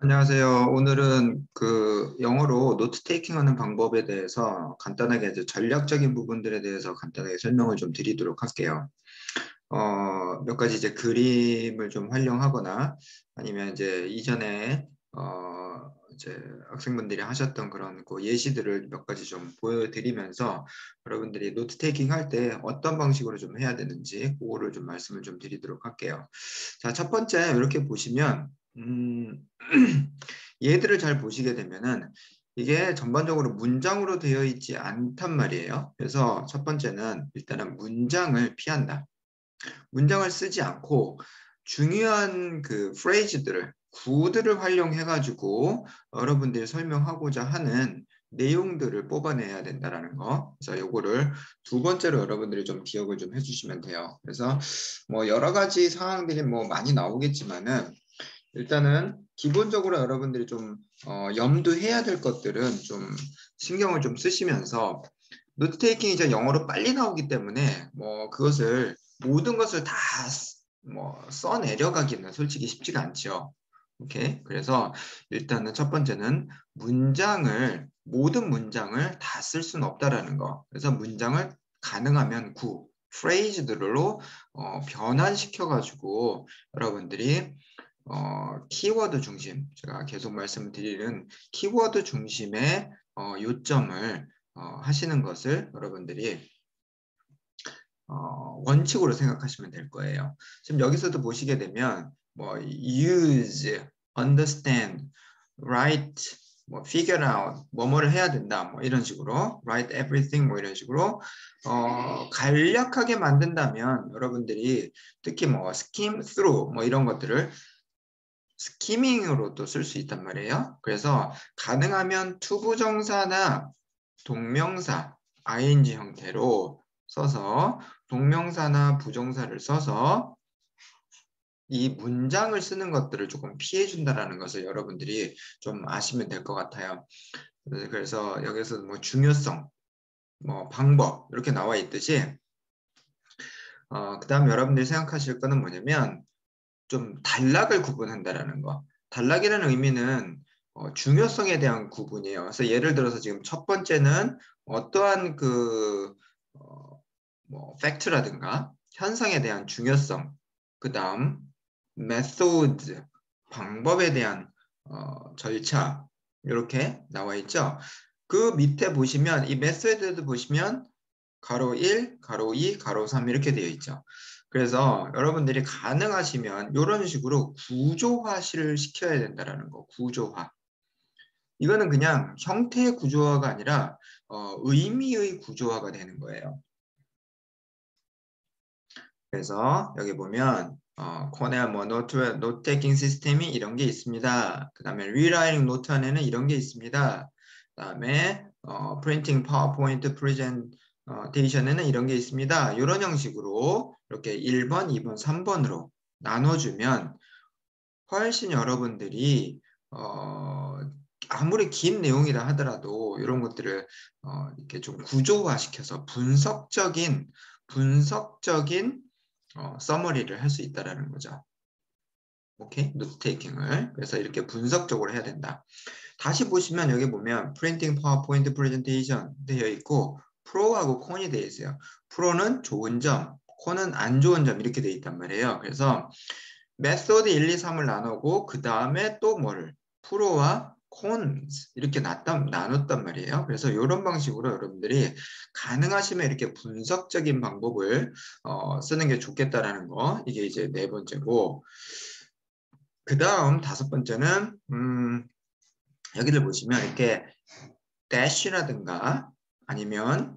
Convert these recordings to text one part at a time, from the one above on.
안녕하세요. 오늘은 그 영어로 노트 테이킹 하는 방법에 대해서 간단하게 이제 전략적인 부분들에 대해서 간단하게 설명을 좀 드리도록 할게요. 몇 가지 이제 그림을 좀 활용하거나 아니면 이제 이전에 이제 학생분들이 하셨던 그런 그 예시들을 몇 가지 좀 보여드리면서 여러분들이 노트 테이킹 할 때 어떤 방식으로 좀 해야 되는지 그거를 좀 말씀을 좀 드리도록 할게요. 자, 첫 번째 이렇게 보시면 얘들을 잘 보시게 되면은 이게 전반적으로 문장으로 되어 있지 않단 말이에요. 그래서 첫 번째는 일단은 문장을 피한다. 문장을 쓰지 않고 중요한 그 프레이즈들을 구들을 활용해 가지고 여러분들이 설명하고자 하는 내용들을 뽑아내야 된다라는 거. 그래서 요거를 두 번째로 여러분들이 좀 기억을 좀 해주시면 돼요. 그래서 뭐 여러 가지 상황들이 뭐 많이 나오겠지만은 일단은 기본적으로 여러분들이 좀 염두해야 될 것들은 좀 신경을 좀 쓰시면서 노트 테이킹이 이제 영어로 빨리 나오기 때문에 뭐 그것을 모든 것을 다 뭐 써내려가기는 솔직히 쉽지가 않죠. 오케이. 그래서 일단은 첫 번째는 모든 문장을 다 쓸 수는 없다라는 거. 그래서 문장을 가능하면 프레이즈들로 변환시켜 가지고 여러분들이 키워드 중심, 제가 계속 말씀드리는 키워드 중심의 요점을 하시는 것을 여러분들이 원칙으로 생각하시면 될 거예요. 지금 여기서도 보시게 되면 뭐 use, understand, write, 뭐 figure out, 뭐뭐를 해야 된다, 뭐 이런 식으로 write everything, 뭐 이런 식으로 간략하게 만든다면 여러분들이 특히 뭐 skim through, 뭐 이런 것들을 스키밍으로도 쓸 수 있단 말이에요. 그래서 가능하면 투부정사나 동명사, ing 형태로 써서 동명사나 부정사를 써서 이 문장을 쓰는 것들을 조금 피해 준다라는 것을 여러분들이 좀 아시면 될 것 같아요. 그래서 여기서 뭐 중요성, 뭐 방법 이렇게 나와 있듯이 그다음 여러분들이 생각하실 거는 뭐냐면 좀 단락을 구분한다라는 거. 단락이라는 의미는 중요성에 대한 구분이에요. 그래서 예를 들어서 지금 첫 번째는 어떠한 뭐 팩트라든가 현상에 대한 중요성, 그 다음 메소드, 방법에 대한 절차 이렇게 나와 있죠. 그 밑에 보시면 이 메소드도 보시면 가로 1, 가로 2, 가로 3 이렇게 되어 있죠. 그래서 여러분들이 가능하시면 이런 식으로 구조화를 시켜야 된다는 거. 구조화. 이거는 그냥 형태의 구조화가 아니라 의미의 구조화가 되는 거예요. 그래서 여기 보면 코네아 뭐 노트 테이킹 시스템이 이런 게 있습니다. 그 다음에 리라이팅 노트 안에는 이런 게 있습니다. 그 다음에 프린팅 파워포인트 프레젠테이션에는 이런 게 있습니다. 이런 형식으로 이렇게 1번, 2번, 3번으로 나눠주면 훨씬 여러분들이 아무리 긴 내용이라 하더라도 이런 것들을 이렇게 좀 구조화시켜서 분석적인 서머리를 할 수 있다라는 거죠. 오케이? 노트 테이킹을. 그래서 이렇게 분석적으로 해야 된다. 다시 보시면 여기 보면 프린팅 파워포인트 프레젠테이션 되어 있고 프로하고 콘이 되어 있어요. 프로는 좋은 점, 콘은 안 좋은 점 이렇게 되어 있단 말이에요. 그래서 메소드 1, 2, 3을 나누고 그 다음에 또 뭐를 프로와 콘스 이렇게 나눴단 말이에요. 그래서 이런 방식으로 여러분들이 가능하시면 이렇게 분석적인 방법을 쓰는 게 좋겠다라는 거. 이게 이제 네 번째고 그 다음 다섯 번째는 여기를 보시면 이렇게 dash라든가 아니면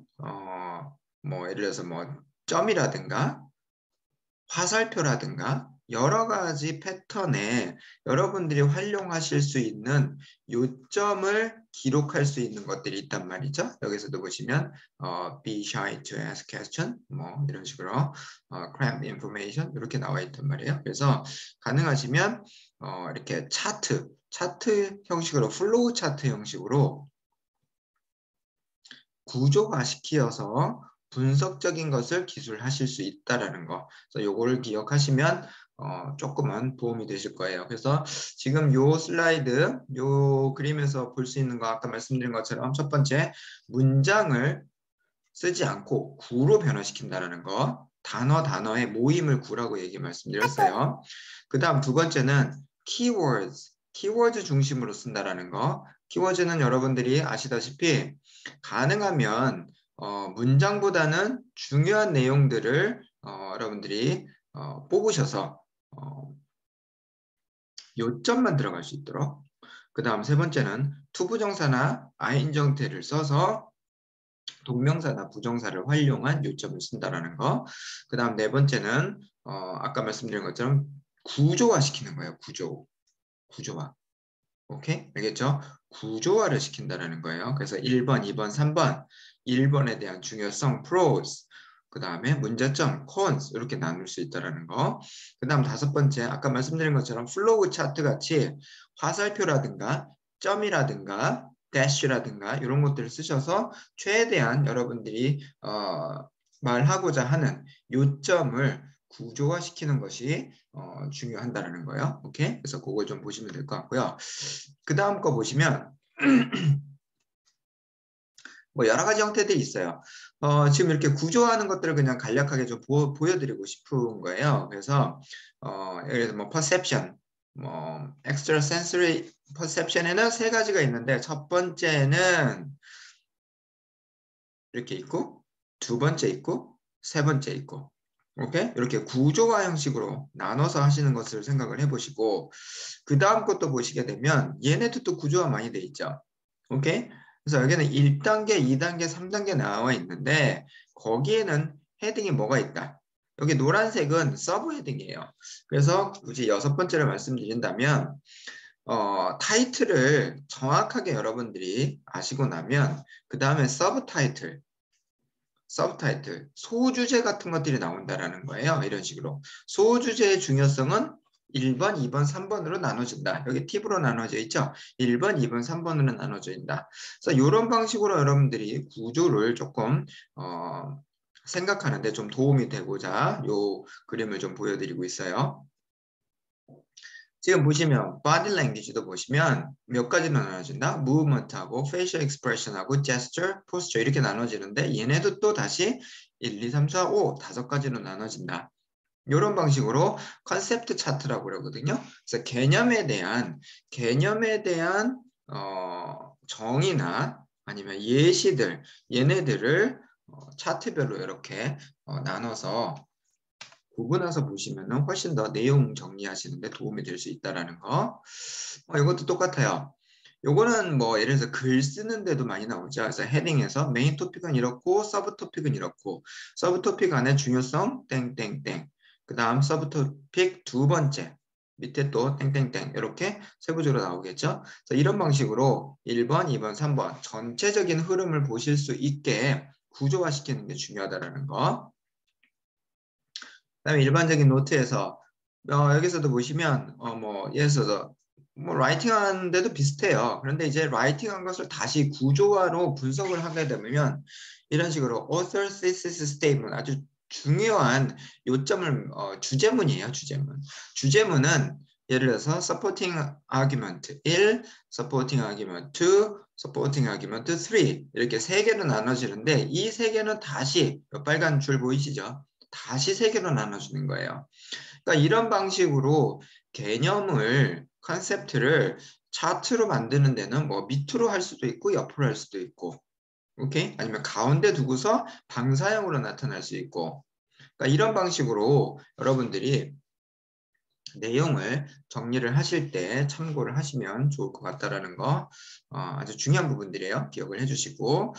뭐 예를 들어서 뭐 점이라든가 화살표라든가 여러 가지 패턴에 여러분들이 활용하실 수 있는 요점을 기록할 수 있는 것들이 있단 말이죠. 여기서도 보시면 be shy to ask question 뭐 이런 식으로 cramp information 이렇게 나와 있단 말이에요. 그래서 가능하시면 이렇게 차트 형식으로 플로우 차트 형식으로 구조화시키어서 분석적인 것을 기술하실 수 있다라는 거. 그래서 요거를 기억하시면 조금은 도움이 되실 거예요. 그래서 지금 요 슬라이드, 요 그림에서 볼 수 있는 거 아까 말씀드린 것처럼 첫 번째 문장을 쓰지 않고 구로 변화시킨다는 거. 단어의 모임을 구라고 말씀드렸어요. 그 다음 두 번째는 키워드 중심으로 쓴다라는 거. 키워드는 여러분들이 아시다시피 가능하면 문장보다는 중요한 내용들을 여러분들이 뽑으셔서 요점만 들어갈 수 있도록. 그 다음 세 번째는 투부정사나 아인정태를 써서 동명사나 부정사를 활용한 요점을 쓴다라는 거. 그 다음 네 번째는 아까 말씀드린 것처럼 구조화시키는 거예요. 구조화. 오케이? 알겠죠? 구조화를 시킨다라는 거예요. 그래서 1번, 2번, 3번 1번에 대한 중요성, pros, 그 다음에 문제점, cons 이렇게 나눌 수 있다는 거. 그 다음 다섯 번째, 아까 말씀드린 것처럼 플로우 차트 같이 화살표라든가 점이라든가 dash라든가 이런 것들을 쓰셔서 최대한 여러분들이 말하고자 하는 요점을 구조화시키는 것이 중요한다는 거예요. 오케이? 그래서 그걸 좀 보시면 될 것 같고요. 그 다음 거 보시면 뭐 여러 가지 형태들이 있어요. 지금 이렇게 구조하는 것들을 그냥 간략하게 좀 보여드리고 싶은 거예요. 그래서 예를 들어서 뭐 perception, 뭐 extrasensory perception에는 세 가지가 있는데 첫 번째는 이렇게 있고 두 번째 있고 세 번째 있고 오케이? 이렇게 구조화 형식으로 나눠서 하시는 것을 생각을 해보시고 그 다음 것도 보시게 되면 얘네도 또 구조화 많이 돼 있죠. 오케이? 그래서 여기는 1단계, 2단계, 3단계 나와 있는데 거기에는 헤딩이 뭐가 있다. 여기 노란색은 서브 헤딩이에요. 그래서 굳이 여섯 번째를 말씀드린다면 타이틀을 정확하게 여러분들이 아시고 나면 그 다음에 서브타이틀, 소주제 같은 것들이 나온다라는 거예요. 이런 식으로. 소주제의 중요성은 1번, 2번, 3번으로 나눠진다. 여기 팁으로 나눠져 있죠. 1번, 2번, 3번으로 나눠져 있다. 그래서 이런 방식으로 여러분들이 구조를 조금 생각하는데 좀 도움이 되고자 이 그림을 좀 보여드리고 있어요. 지금 보시면 body language도 보시면 몇 가지로 나눠진다. movement하고 facial expression하고 gesture, posture 이렇게 나눠지는데 얘네도 또 다시 1, 2, 3, 4, 5 다섯 가지로 나눠진다. 이런 방식으로 컨셉트 차트라고 그러거든요. 그래서 개념에 대한 정의나 아니면 예시들 얘네들을 차트별로 이렇게 나눠서 구분해서 보시면 훨씬 더 내용 정리하시는데 도움이 될 수 있다는 거. 이것도 똑같아요. 요거는 뭐 예를 들어서 글 쓰는데도 많이 나오죠. 그래서 헤딩에서 메인 토픽은 이렇고 서브 토픽은 이렇고 서브 토픽 안에 중요성 땡땡땡 그 다음 서브 토픽 두 번째 밑에 또 땡땡땡 이렇게 세부적으로 나오겠죠. 그래서 이런 방식으로 1번, 2번, 3번 전체적인 흐름을 보실 수 있게 구조화시키는 게 중요하다는 거. 그다음에 일반적인 노트에서 여기서도 보시면 뭐 예를 들어서 뭐 라이팅하는 데도 비슷해요. 그런데 이제 라이팅한 것을 다시 구조화로 분석을 하게 되면 이런 식으로 author thesis statement 아주 중요한 요점을 주제문이에요. 주제문은 예를 들어서 supporting argument 1, supporting argument 2, supporting argument 3 이렇게 세 개로 나눠지는데 이 세 개는 다시 빨간 줄 보이시죠? 다시 세 개로 나눠주는 거예요. 그러니까 이런 방식으로 개념을, 컨셉트를 차트로 만드는 데는 뭐 밑으로 할 수도 있고 옆으로 할 수도 있고, 오케이? 아니면 가운데 두고서 방사형으로 나타날 수 있고, 그러니까 이런 방식으로 여러분들이 내용을 정리를 하실 때 참고를 하시면 좋을 것 같다라는 거 아주 중요한 부분들이에요. 기억을 해주시고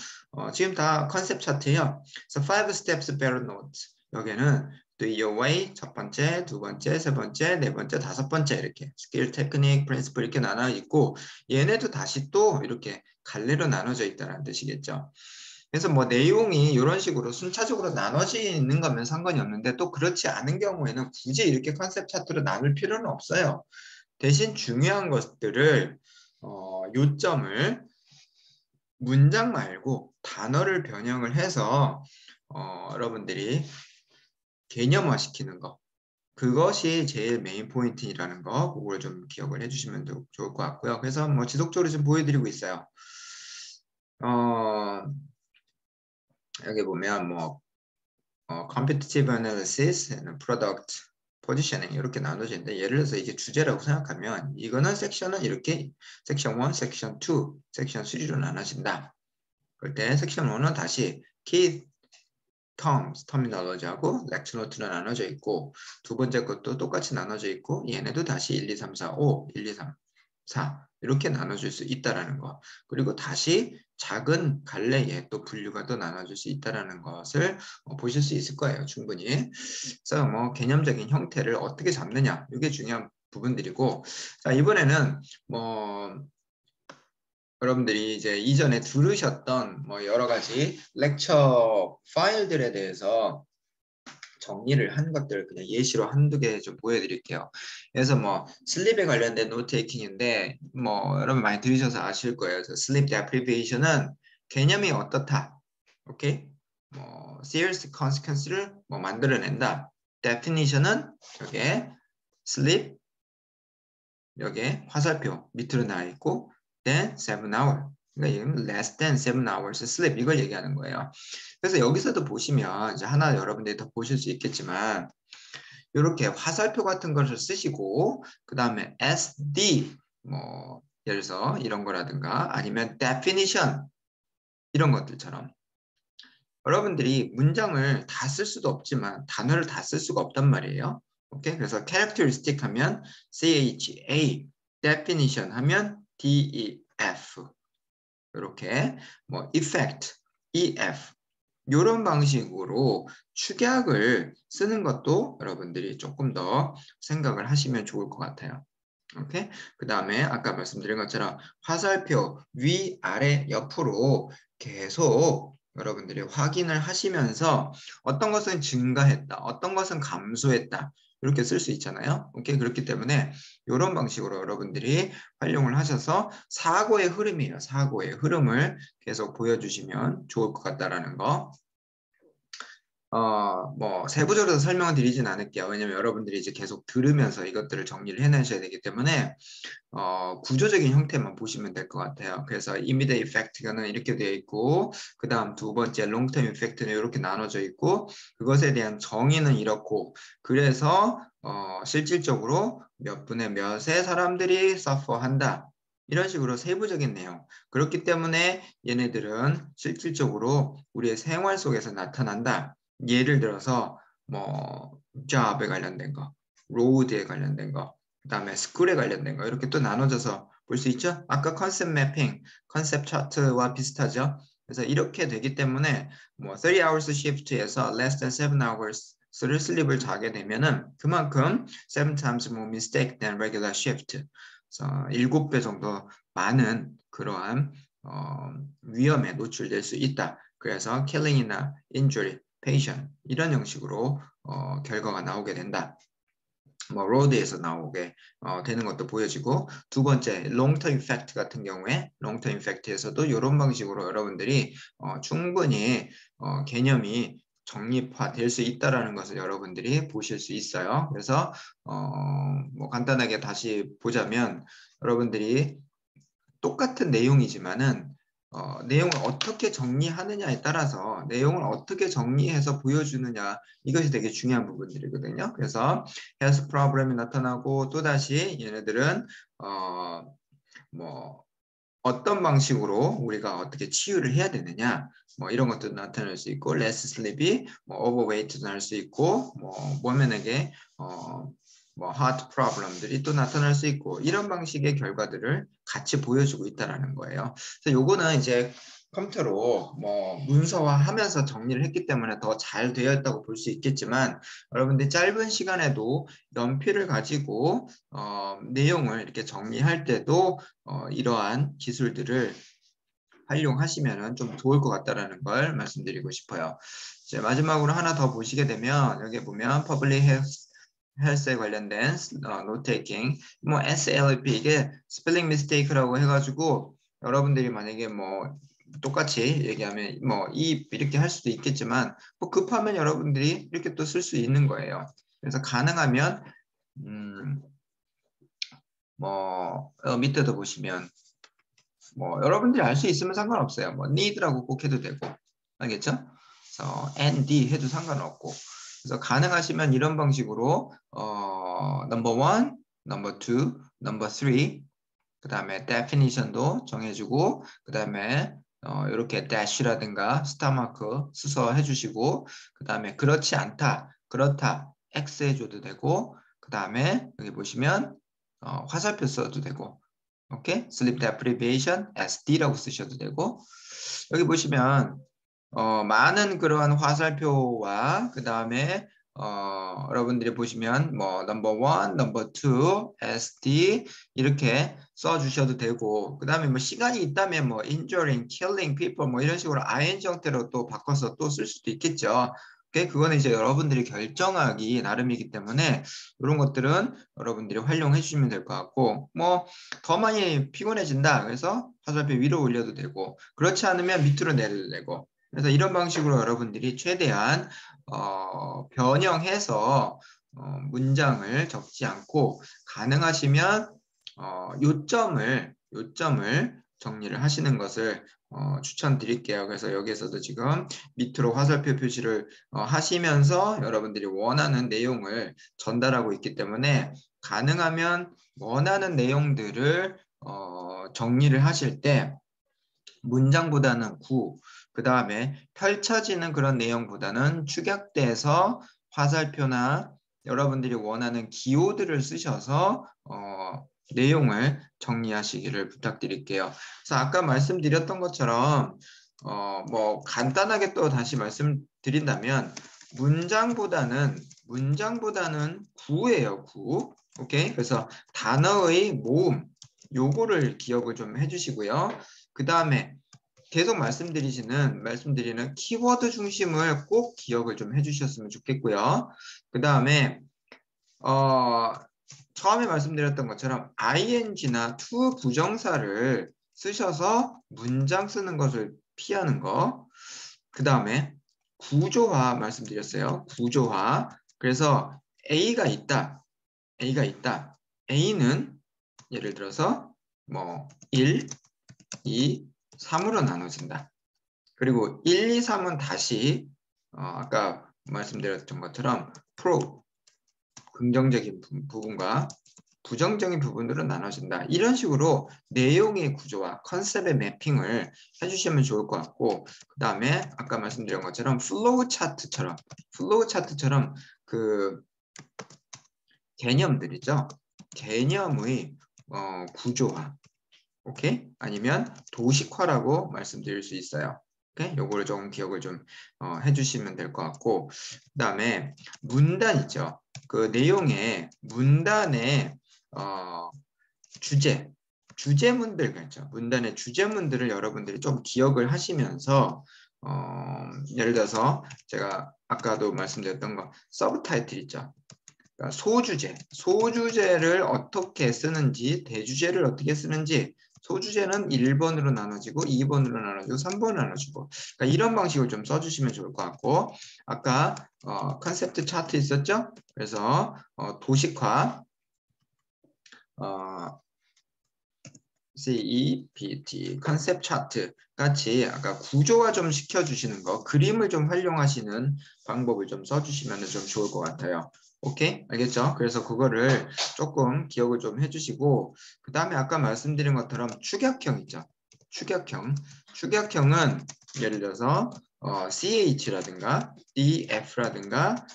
지금 다 컨셉 차트예요. 그래서 5 steps better note 여기는 do your way 첫 번째, 두 번째, 세 번째, 네 번째, 다섯 번째 이렇게 스킬, 테크닉, 프린시플 이렇게 나눠 있고 얘네도 다시 또 이렇게 갈래로 나눠져 있다는 뜻이겠죠. 그래서 뭐 내용이 이런 식으로 순차적으로 나눠지는 거면 상관이 없는데 또 그렇지 않은 경우에는 굳이 이렇게 컨셉 차트로 나눌 필요는 없어요. 대신 중요한 것들을 요점을 문장 말고 단어를 변형을 해서 여러분들이 개념화 시키는 거 그것이 제일 메인 포인트라는 거, 그걸 좀 기억을 해주시면 좋을 것 같고요. 그래서 뭐 지속적으로 좀 보여드리고 있어요. 여기 보면 뭐 competitive analysis and product positioning 이렇게 나눠져 있는데, 예를 들어서 이게 주제라고 생각하면 이거는 섹션은 이렇게 섹션 1, 섹션 2, 섹션 3로 나눠진다. 그럴 때 섹션 1은 다시 key terms, terminology하고 lecture note로 나눠져 있고, 두 번째 것도 똑같이 나눠져 있고, 얘네도 다시 1, 2, 3, 4, 5, 1, 2, 3, 4 이렇게 나눠줄 수 있다라는 거. 그리고 다시 작은 갈래에 또 분류가 또 나눠줄 수 있다라는 것을 보실 수 있을 거예요, 충분히. 그래서 뭐 개념적인 형태를 어떻게 잡느냐, 이게 중요한 부분들이고, 자, 이번에는 뭐 여러분들이 이제 이전에 들으셨던 뭐 여러 가지 렉처 파일들에 대해서 정리를 한 것들을 그냥 예시로 한두 개 좀 보여드릴게요. 그래서 뭐 슬립에 관련된 노트 테이킹인데, 뭐 여러분 많이 들으셔서 아실 거예요. 슬립 데프리베이션은 개념이 어떻다. 오케이? 뭐 serious consequence를 뭐 만들어낸다. definition은 여기에 슬립, 여기에 화살표 밑으로 나와 있고, then 7 hour. 그러니까 이건 less than 7 hours sleep 이걸 얘기하는 거예요. 그래서 여기서도 보시면 이제 하나 여러분들이 더 보실 수 있겠지만, 이렇게 화살표 같은 것을 쓰시고, 그 다음에 SD 뭐 예를 들어서 이런 거라든가, 아니면 definition 이런 것들처럼 여러분들이 문장을 다 쓸 수도 없지만 단어를 다 쓸 수가 없단 말이에요. 오케이? 그래서 characteristic 하면 CHA, definition 하면 DEF, 이렇게 뭐 effect, EF 이런 방식으로 축약을 쓰는 것도 여러분들이 조금 더 생각을 하시면 좋을 것 같아요. 오케이? 그 다음에 아까 말씀드린 것처럼 화살표 위, 아래, 옆으로 계속 여러분들이 확인을 하시면서 어떤 것은 증가했다, 어떤 것은 감소했다, 이렇게 쓸 수 있잖아요. 오케이? 그렇기 때문에 이런 방식으로 여러분들이 활용을 하셔서 사고의 흐름이에요. 사고의 흐름을 계속 보여주시면 좋을 것 같다라는 거. 뭐 세부적으로 설명을 드리진 않을게요. 왜냐면 여러분들이 이제 계속 들으면서 이것들을 정리를 해내셔야 되기 때문에 구조적인 형태만 보시면 될 것 같아요. 그래서 immediate effect는 이렇게 되어 있고, 그 다음 두 번째 long term effect는 이렇게 나눠져 있고, 그것에 대한 정의는 이렇고, 그래서 실질적으로 몇 분의 몇의 사람들이 suffer한다. 이런 식으로 세부적인 내용. 그렇기 때문에 얘네들은 실질적으로 우리의 생활 속에서 나타난다. 예를 들어서 뭐 job에 관련된 거, road에 관련된 거, 그 다음에 스쿨에 관련된 거, 이렇게 또 나눠져서 볼 수 있죠. 아까 컨셉 매핑, 컨셉 차트와 비슷하죠. 그래서 이렇게 되기 때문에 뭐 30 hours shift에서 less than 7 hours를 슬립을 자게 되면은 그만큼 7 times more mistake than regular shift. 그래서 7배 정도 많은 그러한 위험에 노출될 수 있다. 그래서 killing이나 injury, patient 이런 형식으로 결과가 나오게 된다. 뭐 로드에서 나오게 되는 것도 보여지고, 두 번째 long-term effect 같은 경우에 long-term effect에서도 이런 방식으로 여러분들이 충분히 개념이 정립화될 수 있다라는 것을 여러분들이 보실 수 있어요. 그래서 뭐 간단하게 다시 보자면, 여러분들이 똑같은 내용이지만은 내용을 어떻게 정리하느냐에 따라서, 내용을 어떻게 정리해서 보여주느냐, 이것이 되게 중요한 부분들이거든요. 그래서 health problem이 나타나고, 또다시 얘네들은 뭐 어떤 방식으로 우리가 어떻게 치유를 해야 되느냐, 뭐 이런 것도 나타날 수 있고, less sleepy, 뭐 overweight도 날 수 있고, 뭐 모면에게 뭐 heart problem들이 또 나타날 수 있고, 이런 방식의 결과들을 같이 보여주고 있다라는 거예요. 그래서 요거는 이제 컴퓨터로 뭐 문서화하면서 정리를 했기 때문에 더 잘 되어 있다고 볼 수 있겠지만, 여러분들 짧은 시간에도 연필을 가지고 내용을 이렇게 정리할 때도 이러한 기술들을 활용하시면 좀 좋을 것 같다라는 걸 말씀드리고 싶어요. 이제 마지막으로 하나 더 보시게 되면, 여기 보면 Public Health에 관련된 노트 테이킹, 뭐 SLP, 이게 스펠링 미스테이크라고 해가지고 여러분들이 만약에 뭐 똑같이 얘기하면 뭐 이렇게 할 수도 있겠지만, 뭐 급하면 여러분들이 이렇게 또 쓸 수 있는 거예요. 그래서 가능하면 밑에도 보시면 여러분들이 알 수 있으면 상관없어요. need라고 꼭 해도 되고, 알겠죠? 그래서 and 해도 상관없고, 그래서 가능하시면 이런 방식으로 number one, number two, number three, 그 다음에 definition도 정해주고, 그 다음에 이렇게 dash라든가 스타 마크 수서 해주시고, 그 다음에 그렇지 않다, 그렇다, x 해줘도 되고, 그 다음에 여기 보시면 화살표 써도 되고, 오케이? sleep deprivation, SD라고 쓰셔도 되고, 여기 보시면 많은 그러한 화살표와 그 다음에 여러분들이 보시면 number one, number two, SD 이렇게 써주셔도 되고, 그 다음에 시간이 있다면 injuring, killing people 이런 식으로 ing 형태로 또 바꿔서 또 쓸 수도 있겠죠. 그거는 이제 여러분들이 결정하기 나름이기 때문에 이런 것들은 여러분들이 활용해 주시면 될 것 같고, 더 많이 피곤해진다 그래서 화살표 위로 올려도 되고, 그렇지 않으면 밑으로 내려도 되고, 그래서 이런 방식으로 여러분들이 최대한 변형해서 문장을 적지 않고, 가능하시면 요점을 정리를 하시는 것을 추천드릴게요. 그래서 여기에서도 지금 밑으로 화살표 표시를 하시면서 여러분들이 원하는 내용을 전달하고 있기 때문에, 가능하면 원하는 내용들을 정리를 하실 때 문장보다는 그 다음에 펼쳐지는 그런 내용보다는 축약돼서 화살표나 여러분들이 원하는 기호들을 쓰셔서 내용을 정리하시기를 부탁드릴게요. 그래서 아까 말씀드렸던 것처럼 간단하게 또 다시 말씀드린다면 문장보다는 구예요. 구. 오케이? 그래서 단어의 모음 요거를 기억을 좀 해주시고요. 그 다음에 계속 말씀드리는 키워드 중심을 꼭 기억을 좀 해주셨으면 좋겠고요. 그 다음에 처음에 말씀드렸던 것처럼 ing나 to 부정사를 쓰셔서 문장 쓰는 것을 피하는 거. 그 다음에 구조화 말씀드렸어요. 구조화. 그래서 A가 있다. A는 예를 들어서 1, 2, 3으로 나눠진다. 그리고 1, 2, 3은 다시 아까 말씀드렸던 것처럼 긍정적인 부분과 부정적인 부분으로 나눠진다. 이런 식으로 내용의 구조와 컨셉의 매핑을 해주시면 좋을 것 같고, 그 다음에 아까 말씀드린 것처럼 플로우 차트처럼 그 개념들이죠. 개념의 구조화. 오케이? 아니면 도식화라고 말씀드릴 수 있어요. 오케이? 요거를 조금 기억을 좀 해주시면 될 것 같고, 그 다음에 문단이죠. 그 내용의 문단의 주제문들 있죠. 문단의 주제문들을 여러분들이 좀 기억을 하시면서 예를 들어서 제가 아까도 말씀드렸던 거 서브타이틀 있죠. 그러니까 소주제를 어떻게 쓰는지, 대주제를 어떻게 쓰는지, 소주제는 1번으로 나눠지고 2번으로 나눠지고 3번으로 나눠지고, 그러니까 이런 방식을 좀 써주시면 좋을 것 같고, 아까 컨셉트 차트 있었죠? 그래서 도식화 CEPT 컨셉 차트 같이 아까 구조화 좀 시켜주시는 거, 그림을 좀 활용하시는 방법을 좀 써주시면 좀 좋을 것 같아요. 오케이? 알겠죠? 그래서 그거를 조금 기억을 좀 해주시고, 그 다음에 아까 말씀드린 것처럼 축약형 있죠? 축약형은 예를 들어서 CH라든가 DF라든가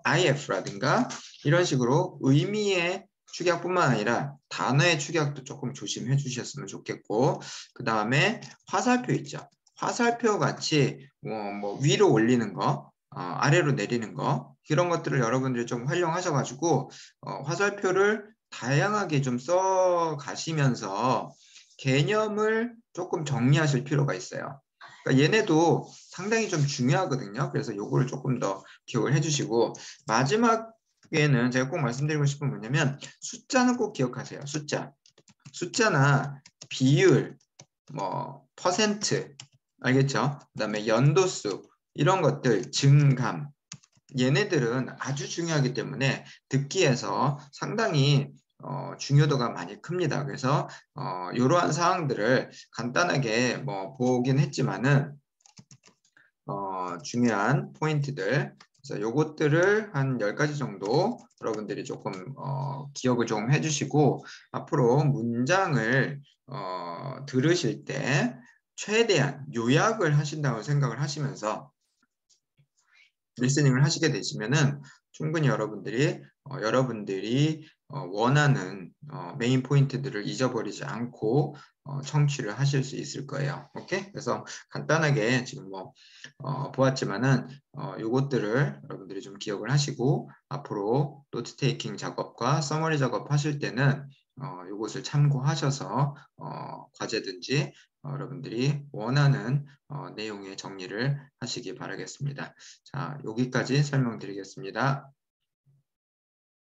IF라든가 이런 식으로 의미의 축약뿐만 아니라 단어의 축약도 조금 조심해 주셨으면 좋겠고, 그 다음에 화살표 있죠? 화살표 같이 위로 올리는 거, 아래로 내리는 거, 이런 것들을 여러분들이 좀 활용하셔가지고 화살표를 다양하게 좀 써 가시면서 개념을 조금 정리하실 필요가 있어요. 그러니까 얘네도 상당히 좀 중요하거든요. 그래서 요거를 조금 더 기억을 해주시고, 마지막에는 제가 꼭 말씀드리고 싶은 건 뭐냐면 숫자는 꼭 기억하세요. 숫자나 비율, 퍼센트, 알겠죠? 그 다음에 연도수, 이런 것들, 증감, 얘네들은 아주 중요하기 때문에 듣기에서 상당히 중요도가 많이 큽니다. 그래서 이러한 사항들을 간단하게 뭐 보긴 했지만은 중요한 포인트들, 그래서 요것들을 한 10가지 정도 여러분들이 조금 기억을 좀 해주시고 앞으로 문장을 들으실 때 최대한 요약을 하신다고 생각을 하시면서 리스닝을 하시게 되시면은 충분히 여러분들이 원하는 메인 포인트들을 잊어버리지 않고 청취를 하실 수 있을 거예요. 오케이? 그래서 간단하게 지금 뭐 보았지만은 요것들을 여러분들이 좀 기억을 하시고 앞으로 노트 테이킹 작업과 서머리 작업 하실 때는 요것을 참고하셔서 과제든지 여러분들이 원하는 내용의 정리를 하시기 바라겠습니다. 자, 여기까지 설명드리겠습니다.